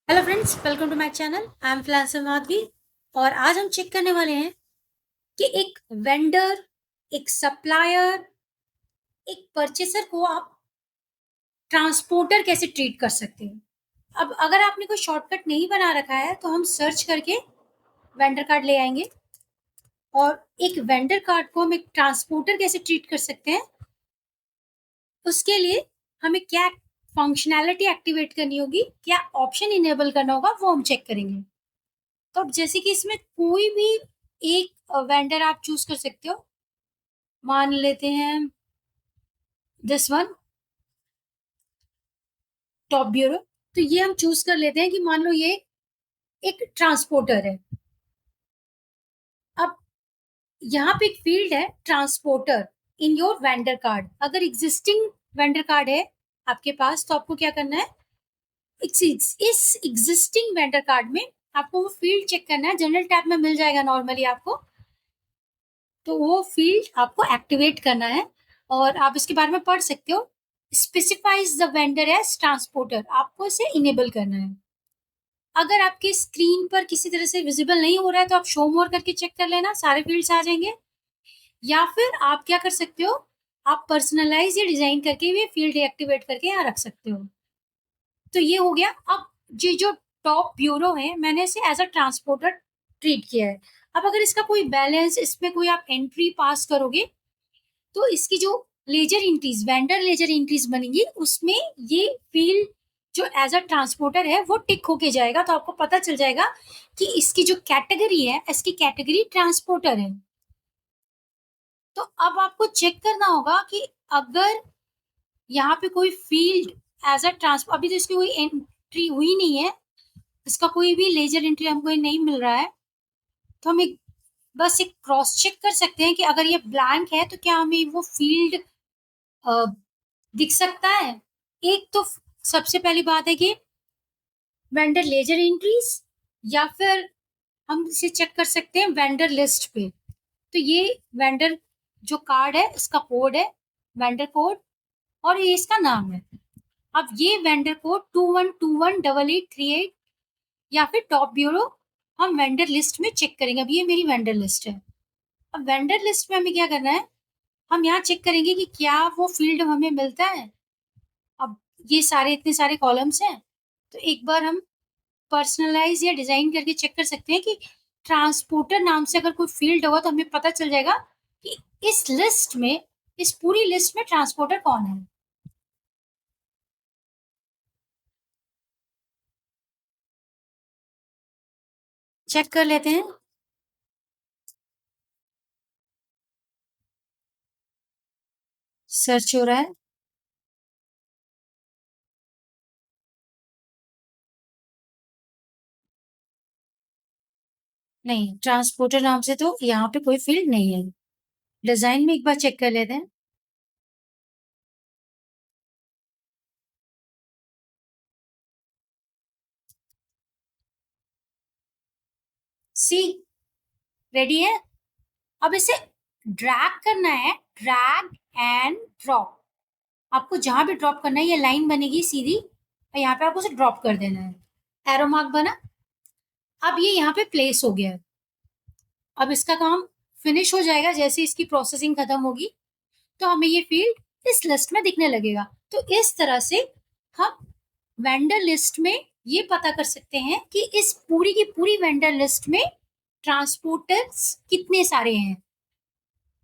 Hello friends, welcome to my channel. I am freelancer Madhavi और आज हम चेक करने वाले हैं कि एक वेंडर, एक सप्लायर, एक परचेसर को आप ट्रांसपोर्टर कैसे ट्रीट कर सकते हैं। अब अगर आपने कोई शॉर्टकट नहीं बना रखा है तो हम सर्च करके वेंडर कार्ड ले आएंगे और एक वेंडर कार्ड को हम एक ट्रांसपोर्टर कैसे ट्रीट कर सकते हैं, उसके लिए हमें क्या फंक्शनैलिटी एक्टिवेट करनी होगी, क्या ऑप्शन इनेबल करना होगा, वो हम चेक करेंगे। तो अब जैसे कि इसमें कोई भी एक वेंडर आप चूज कर सकते हो। मान लेते हैं दिस वन, टॉप ब्यूरो। तो ये हम चूज कर लेते हैं कि मान लो ये एक ट्रांसपोर्टर है। अब यहाँ पे एक फील्ड है transporter in your vendor card. अगर एग्जिस्टिंग वेंडर कार्ड है आपके पास तो आपको क्या करना है, इस एग्जिस्टिंग वेंडर कार्ड में आपको वो फील्ड चेक करना है। जनरल टैब में मिल जाएगा नॉर्मली आपको, तो वो फील्ड आपको एक्टिवेट करना है और आप इसके बारे में पढ़ सकते हो। Specifies the vendor as transporter, आपको इसे इनेबल करना है। अगर आपके स्क्रीन पर किसी तरह से विजिबल नहीं हो रहा है तो आप शो मोर करके चेक कर लेना, सारे फील्ड्स आ जाएंगे। या फिर आप क्या कर सकते हो, आप पर्सनलाइज या डिजाइन करके भी फील्ड एक्टिवेट करके यहाँ रख सकते हो। तो ये हो गया। अब ये जो टॉप ब्यूरो है मैंने इसे एज अ ट्रांसपोर्टर ट्रीट किया है। अब अगर इसका कोई बैलेंस, इसमें कोई आप एंट्री पास करोगे तो इसकी जो ledger entries, vendor ledger entries बनेंगी, उसमें ये फील्ड जो एज अ ट्रांसपोर्टर है वो टिक होके जाएगा। तो आपको पता चल जाएगा कि इसकी जो कैटेगरी है, इसकी कैटेगरी ट्रांसपोर्टर है। तो अब आपको चेक करना होगा कि अगर यहाँ पे कोई फील्ड एज अ ट्रांसपोर्ट, अभी तो इसकी कोई एंट्री हुई नहीं है, इसका कोई भी लेजर एंट्री हमको नहीं मिल रहा है, तो हम एक बस एक क्रॉस चेक कर सकते हैं कि अगर ये ब्लैंक है तो क्या हमें वो फील्ड दिख सकता है। एक तो सबसे पहली बात है कि वेंडर लेजर एंट्रीज, या फिर हम इसे चेक कर सकते हैं वेंडर लिस्ट पे। तो ये वेंडर जो कार्ड है इसका कोड है, वेंडर कोड, और ये इसका नाम है। अब ये वेंडर कोड 21218838 या फिर टॉप ब्यूरो हम वेंडर लिस्ट में चेक करेंगे। अब ये मेरी वेंडर लिस्ट है। अब वेंडर लिस्ट में हमें क्या करना है, हम यहाँ चेक करेंगे कि क्या वो फील्ड हमें मिलता है। अब ये सारे इतने सारे कॉलम्स हैं, तो एक बार हम पर्सनलाइज या डिजाइन करके चेक कर सकते हैं कि ट्रांसपोर्टर नाम से अगर कोई फील्ड होगा तो हमें पता चल जाएगा कि इस लिस्ट में, इस पूरी लिस्ट में ट्रांसपोर्टर कौन है। चेक कर लेते हैं। सर्च हो रहा है। नहीं, ट्रांसपोर्टर नाम से तो यहाँ पे कोई फील्ड नहीं है। डिजाइन में एक बार चेक कर लेते हैं। सी, रेडी है। अब इसे ड्रैग करना है, ड्रैग एंड ड्रॉप। आपको जहां भी ड्रॉप करना है ये लाइन बनेगी सीधी और यहाँ पे आपको उसे ड्रॉप कर देना है। एरो मार्क बना। अब ये यहाँ पे प्लेस हो गया है। अब इसका काम फिनिश हो जाएगा, जैसे इसकी प्रोसेसिंग खत्म होगी तो हमें ये फील्ड इस लिस्ट में दिखने लगेगा। तो इस तरह से हम वेंडर लिस्ट में ये पता कर सकते हैं कि इस पूरी की पूरी वेंडर लिस्ट में ट्रांसपोर्टर्स कितने सारे हैं।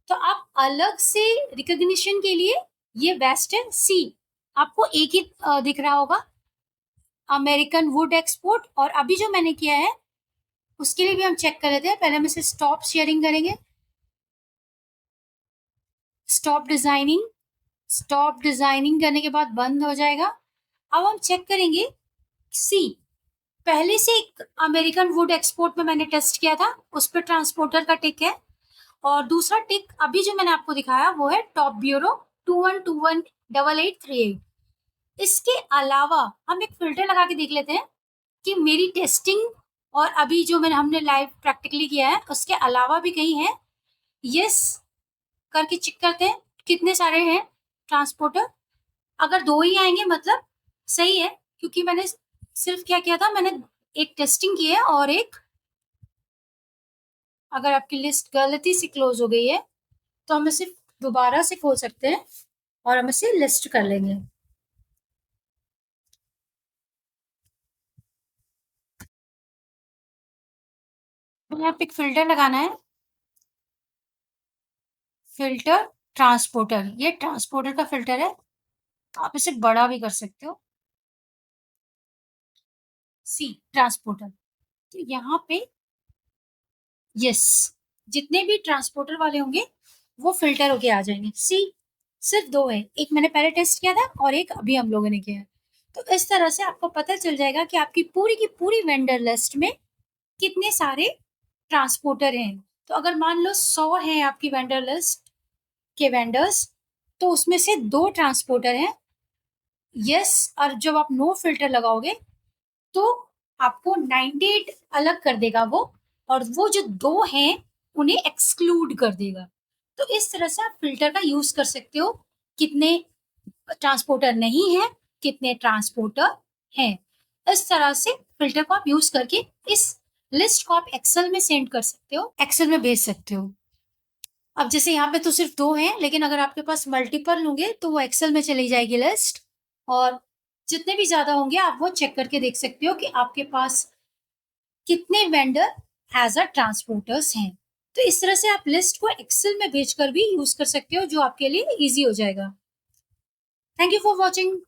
तो आप अलग से रिकॉग्निशन के लिए ये बेस्ट है। सी, आपको एक ही दिख रहा होगा, अमेरिकन वुड एक्सपोर्ट। और अभी जो मैंने किया है उसके लिए भी हम चेक कर लेते हैं। पहले हम इसे स्टॉप शेयरिंग करेंगे, स्टॉप डिजाइनिंग। स्टॉप डिजाइनिंग करने के बाद बंद हो जाएगा। अब हम चेक करेंगे। सी, पहले से एक अमेरिकन वुड एक्सपोर्ट में मैंने टेस्ट किया था, उस पर ट्रांसपोर्टर का टिक है। और दूसरा टिक अभी जो मैंने आपको दिखाया वो है टॉप ब्यूरो 21218838। इसके अलावा हम एक फिल्टर लगा के देख लेते हैं कि मेरी टेस्टिंग और अभी जो मैंने हमने लाइव प्रैक्टिकली किया है उसके अलावा भी कहीं है। यस करके चेक करते हैं कितने सारे हैं ट्रांसपोर्टर। अगर दो ही आएंगे मतलब सही है, क्योंकि मैंने सिर्फ क्या किया था मैंने, एक टेस्टिंग की है और एक, अगर आपकी लिस्ट गलती से क्लोज हो गई है तो हम इसे दोबारा से खोल सकते हैं और हम इसे लिस्ट कर लेंगे। तो यहाँ पे एक फिल्टर लगाना है, फिल्टर ट्रांसपोर्टर, ये ट्रांसपोर्टर का फिल्टर है, आप इसे बड़ा भी कर सकते हो। सी ट्रांसपोर्टर, तो यहाँ पे यस, जितने भी ट्रांसपोर्टर वाले होंगे वो फिल्टर होके आ जाएंगे। सी सिर्फ दो है, एक मैंने पहले टेस्ट किया था और एक अभी हम लोगों ने किया है। तो इस तरह से आपको पता चल जाएगा कि आपकी पूरी की पूरी वेंडर लिस्ट में कितने सारे ट्रांसपोर्टर हैं। तो अगर मान लो 100 हैं आपकी वेंडर लिस्ट के वेंडर्स, तो उसमें से 2 ट्रांसपोर्टर हैं। यस, और जब आप नो फिल्टर लगाओगे तो आपको 98 अलग कर देगा वो, और वो जो 2 हैं उन्हें एक्सक्लूड कर देगा। तो इस तरह से आप फिल्टर का यूज कर सकते हो, कितने ट्रांसपोर्टर नहीं है, कितने ट्रांसपोर्टर हैं। इस तरह से फिल्टर को आप यूज करके इस लिस्ट को आप एक्सेल में सेंड कर सकते हो, एक्सेल में भेज सकते हो। अब जैसे यहाँ पे तो सिर्फ 2 हैं, लेकिन अगर आपके पास मल्टीपल होंगे तो वो एक्सेल में चली जाएगी लिस्ट, और जितने भी ज्यादा होंगे आप वो चेक करके देख सकते हो कि आपके पास कितने वेंडर एज अ ट्रांसपोर्टर्स हैं। तो इस तरह से आप लिस्ट को एक्सेल में भेजकर भी यूज कर सकते हो, जो आपके लिए इजी हो जाएगा। Thank you for watching.